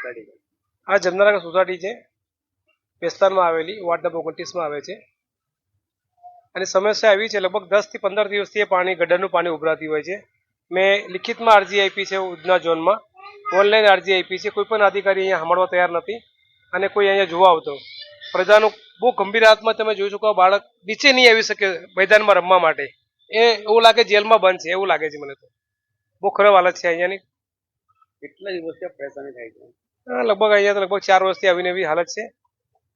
Society છે? આ Jamnanagar society છે, વિસ્તારમાં આવેલી, વોર્ડ નંબર 29માં આવે છે. અને સમસ્યા એવી છે, લગભગ 10 થી 15 દિવસથી પાણી ગટરનું પાણી ઉભરાતી હોય છે. મેં લિખિતમાં અરજી આપી છે ઉધના ઝોનમાં, ઓનલાઈન અરજી આપી છે. કોઈ પણ અધિકારી અહીંયા સાંભળવા તૈયાર નથી અને કોઈ અહીંયા જોવા આવતો. પ્રજાનું બહુ ગંભીર હાલતમાં તમે જોઈ શકો, બાળક નીચે નહીં આવી શકે મેદાનમાં રમવા માટે. એવું લાગે જેલમાં બંધ છે, એવું લાગે છે મને તો. બહુ ખરાબ હાલત છે અહીંયાની. કેટલા દિવસથી પરેશાની થાય છે? લગભગ અહીંયા તો લગભગ 4 વર્ષથી આવીને એવી હાલત છે.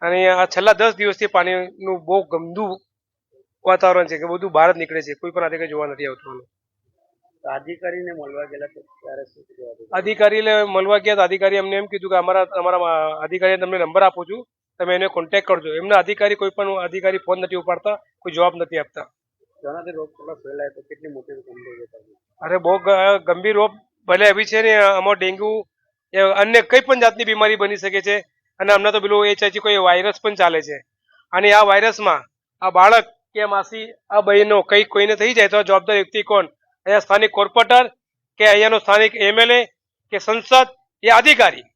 અને આ છેલ્લા 10 દિવસથી પાણીનું બહુ ગંદુ વાતાવરણ છે કે બધું બહાર જ નીકળે છે, કોઈ પણ અધિકારી જોવા નથી આવતું. અધિકારીને મળવા ગયેલા તો ત્યારે શું કીધું? અધિકારીને મળવા ગયા તો અધિકારી અમને એમ કીધું કે અમારા અધિકારીને તમને નંબર આપું છું, તમે એને કોન્ટેક્ટ કરજો. એમના અધિકારી કોઈ પણ અધિકારી ફોન નથી ઉપાડતા, કોઈ જવાબ નથી આપતા. જેનાથી રોગચાળો ફેલાય તો કેટલી મોટી ગંભીર છે? અરે બહુ ગંભીર રોગ ભલે એવી છે ને, આમાં ડેન્ગ્યુ અન્ય કઈ પણ જાતની બીમારી બની શકે છે. અને હમણાં તો પેલું HIV કોઈ વાયરસ પણ ચાલે છે. અને આ વાયરસમાં આ બાળક કે માસી આ બહેનો કઈ કોઈને થઈ જાય તો જવાબદાર વ્યક્તિ કોણ? અહીંયા સ્થાનિક કોર્પોરેટર કે અહીંયાનો સ્થાનિક MLA કે સંસદ એ અધિકારી?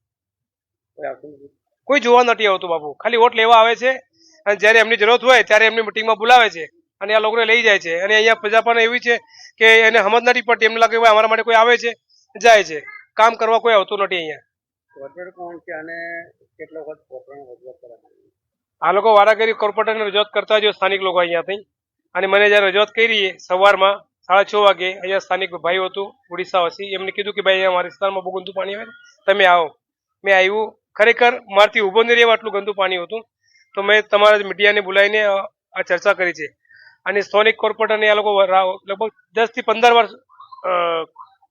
કોઈ જોવા નથી આવતું બાપુ. ખાલી વોટ લેવા આવે છે અને જ્યારે એમની જરૂરત હોય ત્યારે એમની મિટિંગમાં બોલાવે છે અને આ લોકોને લઈ જાય છે. અને અહીંયા પ્રજા પણ એવી છે કે એને સમજ નથી પડતી. એમને લાગે ભાઈ અમારા માટે કોઈ આવે છે, જાય છે. કામ કરવા કોઈ આવતું નથી અહીંયા. કોર્પોરેટર કોણ છે અને કેટલો વખત કોર્પોરેટર રજૂઆત કરવામાં આવી? આ લોકો વારાઘડી કોર્પોરેટરને રજૂઆત કરતા જ સ્થાનિક લોકો અહીંયાથી. અને મને જ્યારે રજૂઆત કરી સવારમાં 6:30 વાગે, અહીંયા સ્થાનિક ભાઈ હતું ઓડિશાવાસી, એમને કીધું કે ભાઈ અહીંયા અમારા વિસ્તારમાં બહુ ગંદુ પાણી આવે છે, તમે આવો. મેં આવ્યું. ખરેખર મારથી ઊભો નહીં રહેવા આટલું ગંદુ પાણી હતું. તો મેં તમારા મીડિયાને બોલાવીને આ ચર્ચા કરી છે. અને સ્થાનિક કોર્પોરેટરને આ લોકો લગભગ 10 થી 15 વર્ષ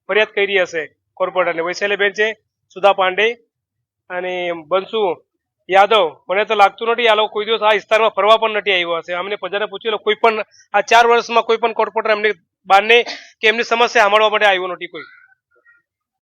ફરિયાદ કરી હશે કોર્પોરેટરને. વૈશાલીબેન છે, સુધા પાંડે અને બંસુ યાદવ. મને તો લાગતું નથી આ લોકો કોઈ દિવસ આ વિસ્તારમાં ફરવા પણ નથી આવ્યો હશે. અમને પ્રજાને પૂછી લો, કોઈ પણ આ 4 વર્ષમાં કોઈ પણ કોર્પોરેટર એમની બહારને કે એમની સમસ્યા સાંભળવા માટે આવ્યો નથી કોઈ.